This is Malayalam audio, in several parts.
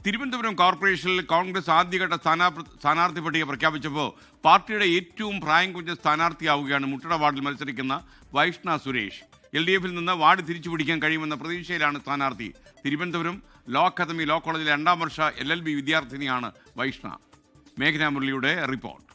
തിരുവനന്തപുരം കോർപ്പറേഷനിൽ കോൺഗ്രസ് ആദ്യഘട്ട സ്ഥാനാർത്ഥി പട്ടിക പ്രഖ്യാപിച്ചപ്പോൾ പാർട്ടിയുടെ ഏറ്റവും പ്രായം കുറഞ്ഞ സ്ഥാനാർത്ഥിയാവുകയാണ് മുട്ടട വാർഡിൽ മത്സരിക്കുന്ന വൈഷ്ണ സുരേഷ്. LDF-ൽ നിന്ന് വാർഡ് തിരിച്ചുപിടിക്കാൻ കഴിയുമെന്ന പ്രതീക്ഷയിലാണ് സ്ഥാനാർത്ഥി. തിരുവനന്തപുരം ലോ അക്കാദമി ലോ കോളേജിലെ 2ാം വർഷ LLB വിദ്യാർത്ഥിനിയാണ് വൈഷ്ണ. മേഘന മുരളിയുടെ റിപ്പോർട്ട്.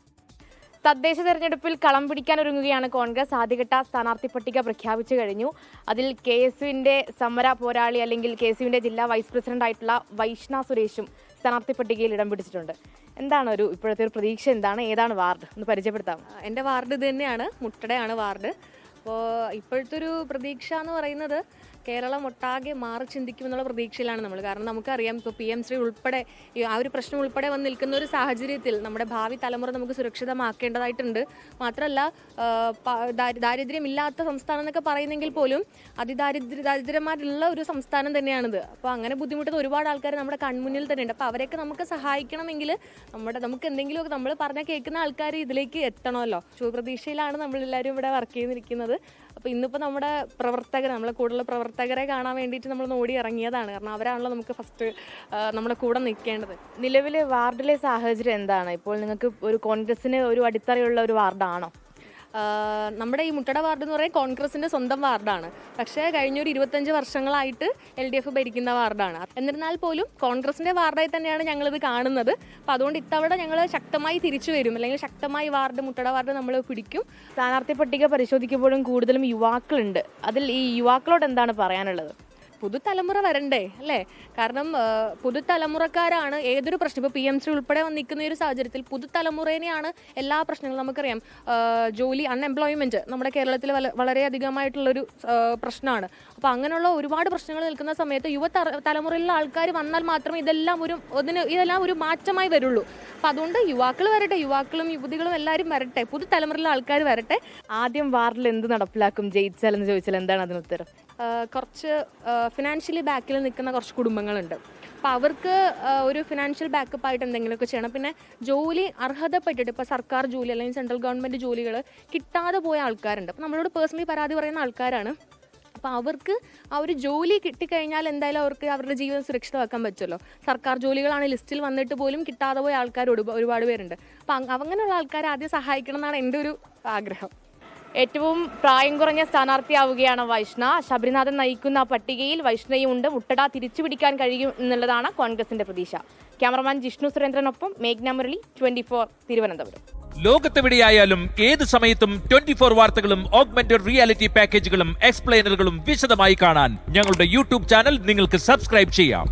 തദ്ദേശ തെരഞ്ഞെടുപ്പിൽ കളം പിടിക്കാനൊരുങ്ങുകയാണ് കോൺഗ്രസ്. ആദ്യഘട്ട സ്ഥാനാർത്ഥി പട്ടിക പ്രഖ്യാപിച്ചു കഴിഞ്ഞു. അതിൽ KSUവിന്റെ സമര പോരാളി അല്ലെങ്കിൽ KSUവിന്റെ ജില്ലാ വൈസ് പ്രസിഡന്റ് ആയിട്ടുള്ള വൈഷ്ണ സുരേഷും സ്ഥാനാർത്ഥി പട്ടികയിൽ ഇടം പിടിച്ചിട്ടുണ്ട്. എന്താണ് ഇപ്പോഴത്തെ ഒരു പ്രതീക്ഷ? എന്താണ്, ഏതാണ് വാർഡ് ഒന്ന് പരിചയപ്പെടുത്താം? എൻ്റെ വാർഡ് ഇത് തന്നെയാണ്, മുട്ടടയാണ് വാർഡ്. അപ്പോൾ ഇപ്പോഴത്തെ ഒരു പ്രതീക്ഷ എന്ന് പറയുന്നത് കേരളം ഒട്ടാകെ മാറി ചിന്തിക്കുമെന്നുള്ള പ്രതീക്ഷയിലാണ് നമ്മൾ. കാരണം നമുക്കറിയാം, ഇപ്പോൾ PM ശ്രീ ഉൾപ്പെടെ ആ ഒരു പ്രശ്നം ഉൾപ്പെടെ വന്ന് നിൽക്കുന്ന ഒരു സാഹചര്യത്തിൽ നമ്മുടെ ഭാവി തലമുറ നമുക്ക് സുരക്ഷിതമാക്കേണ്ടതായിട്ടുണ്ട്. മാത്രമല്ല, ദാരിദ്ര്യമില്ലാത്ത സംസ്ഥാനം എന്നൊക്കെ പറയുന്നെങ്കിൽ പോലും ദാരിദ്ര്യമായിട്ടുള്ള ഒരു സംസ്ഥാനം തന്നെയാണിത്. അപ്പോൾ അങ്ങനെ ബുദ്ധിമുട്ടുന്ന ഒരുപാട് ആൾക്കാർ നമ്മുടെ കൺമുന്നിൽ തന്നെയുണ്ട്. അപ്പോൾ അവരെയൊക്കെ നമുക്ക് സഹായിക്കണമെങ്കിൽ നമുക്ക് എന്തെങ്കിലുമൊക്കെ നമ്മൾ പറഞ്ഞാൽ കേൾക്കുന്ന ആൾക്കാർ ഇതിലേക്ക് എത്തണമല്ലോ. ശുഭപ്രതീക്ഷയിലാണ് നമ്മളെല്ലാവരും ഇവിടെ വർക്ക് ചെയ്തിരിക്കുന്നത്. അപ്പോൾ ഇന്നിപ്പോൾ നമ്മുടെ നമ്മളെ കൂടുതൽ പ്രവർത്തകരെ കാണാൻ വേണ്ടിയിട്ട് നമ്മൾ ഓടി ഇറങ്ങിയതാണ്. കാരണം അവരാണല്ലോ നമുക്ക് ഫസ്റ്റ് നമ്മുടെ കൂടെ നിൽക്കേണ്ടത്. നിലവിലെ വാർഡിലെ സാഹചര്യം എന്താണ്? ഇപ്പോൾ നിങ്ങൾക്ക് ഒരു കോൺഗ്രസിന് ഒരു അടിത്തറയുള്ള ഒരു വാർഡാണോ? നമ്മുടെ ഈ മുട്ടട വാർഡ് എന്ന് പറയുന്നത് കോൺഗ്രസിൻ്റെ സ്വന്തം വാർഡാണ്. പക്ഷേ കഴിഞ്ഞൊരു 25 വർഷങ്ങളായിട്ട് LDF ഭരിക്കുന്ന വാർഡാണ്. എന്നിരുന്നാൽ പോലും കോൺഗ്രസിൻ്റെ വാർഡായി തന്നെയാണ് ഞങ്ങളിത് കാണുന്നത്. അപ്പോൾ അതുകൊണ്ട് ഇത്തവണ ഞങ്ങൾ ശക്തമായി തിരിച്ചു വരും, അല്ലെങ്കിൽ ശക്തമായി മുട്ടട വാർഡ് നമ്മൾ പിടിക്കും. സ്ഥാനാർത്ഥി പട്ടിക പരിശോധിക്കുമ്പോഴും കൂടുതലും യുവാക്കളുണ്ട്. അതിൽ ഈ യുവാക്കളോട് എന്താണ് പറയാനുള്ളത്? പുതുതലമുറ വരണ്ടേ അല്ലേ? കാരണം പുതുതലമുറക്കാരാണ് ഏതൊരു പ്രശ്നം, ഇപ്പോൾ PM ശ്രീ ഉൾപ്പെടെ വന്നിരിക്കുന്ന ഒരു സാഹചര്യത്തിൽ പുതുതലമുറേനെയാണ് എല്ലാ പ്രശ്നങ്ങളും. നമുക്കറിയാം, ജോലി അൺഎംപ്ലോയ്മെൻറ്റ് നമ്മുടെ കേരളത്തിൽ വളരെയധികമായിട്ടുള്ളൊരു പ്രശ്നമാണ്. അപ്പോൾ അങ്ങനെയുള്ള ഒരുപാട് പ്രശ്നങ്ങൾ നിൽക്കുന്ന സമയത്ത് തലമുറയിലുള്ള ആൾക്കാർ വന്നാൽ മാത്രമേ ഇതെല്ലാം ഒരു മാറ്റമായി വരുള്ളൂ. അപ്പോൾ അതുകൊണ്ട് യുവാക്കൾ വരട്ടെ, യുവാക്കളും യുവതികളും എല്ലാവരും വരട്ടെ, പുതുതലമുറയിലുള്ള ആൾക്കാർ വരട്ടെ. ആദ്യം വാർഡിൽ എന്ത് നടപ്പിലാക്കും ജയിച്ചാൽ എന്ന് ചോദിച്ചാൽ എന്താണ് അതിന് ഉത്തരം? കുറച്ച് ഫിനാൻഷ്യലി ബാക്കിൽ നിൽക്കുന്ന കുറച്ച് കുടുംബങ്ങളുണ്ട്. അപ്പോൾ അവർക്ക് ഒരു ഫിനാൻഷ്യൽ ബാക്കപ്പായിട്ട് എന്തെങ്കിലുമൊക്കെ ചെയ്യണം. പിന്നെ ജോലി അർഹതപ്പെട്ടിട്ട് ഇപ്പോൾ സർക്കാർ ജോലി അല്ലെങ്കിൽ സെൻട്രൽ ഗവൺമെൻറ് ജോലികൾ കിട്ടാതെ പോയ ആൾക്കാരുണ്ട്. അപ്പോൾ നമ്മളോട് പേഴ്സണലി പരാതി പറയുന്ന ആൾക്കാരാണ്. അപ്പോൾ അവർക്ക് ആ ഒരു ജോലി കിട്ടിക്കഴിഞ്ഞാൽ എന്തായാലും അവർക്ക് അവരുടെ ജീവിതം സുരക്ഷിതമാക്കാൻ പറ്റുമല്ലോ. സർക്കാർ ജോലികളാണ് ലിസ്റ്റിൽ വന്നിട്ട് പോലും കിട്ടാതെ പോയ ആൾക്കാർ ഒരുപാട് പേരുണ്ട്. അപ്പോൾ അങ്ങനെയുള്ള ആൾക്കാരെ ആദ്യം സഹായിക്കണം എന്നാണ് എൻ്റെ ഒരു ആഗ്രഹം. ഏറ്റവും പ്രായം കുറഞ്ഞ സ്ഥാനാർത്ഥിയാവുകയാണ് വൈഷ്ണ. ശബരിനാഥൻ നയിക്കുന്ന പട്ടികയിൽ വൈഷ്ണയും ഉണ്ട്. മുട്ടട തിരിച്ചുപിടിക്കാൻ കഴിയും എന്നുള്ളതാണ് കോൺഗ്രസിന്റെ പ്രതീക്ഷ. ക്യാമറമാൻ ജിഷ്ണു സുരേന്ദ്രനൊപ്പം മേഘ്ന മുരളി, 24 തിരുവനന്തപുരം. ലോകത്തെവിടെയായാലും ഏത് സമയത്തും 24 വാർത്തകളും ഓഗ്മെന്റഡ് റിയാലിറ്റി പാക്കേജുകളും എക്സ്പ്ലെയിനറുകളും വിശദമായി കാണാൻ ഞങ്ങളുടെ YouTube ചാനൽ നിങ്ങൾക്ക് സബ്സ്ക്രൈബ് ചെയ്യാം.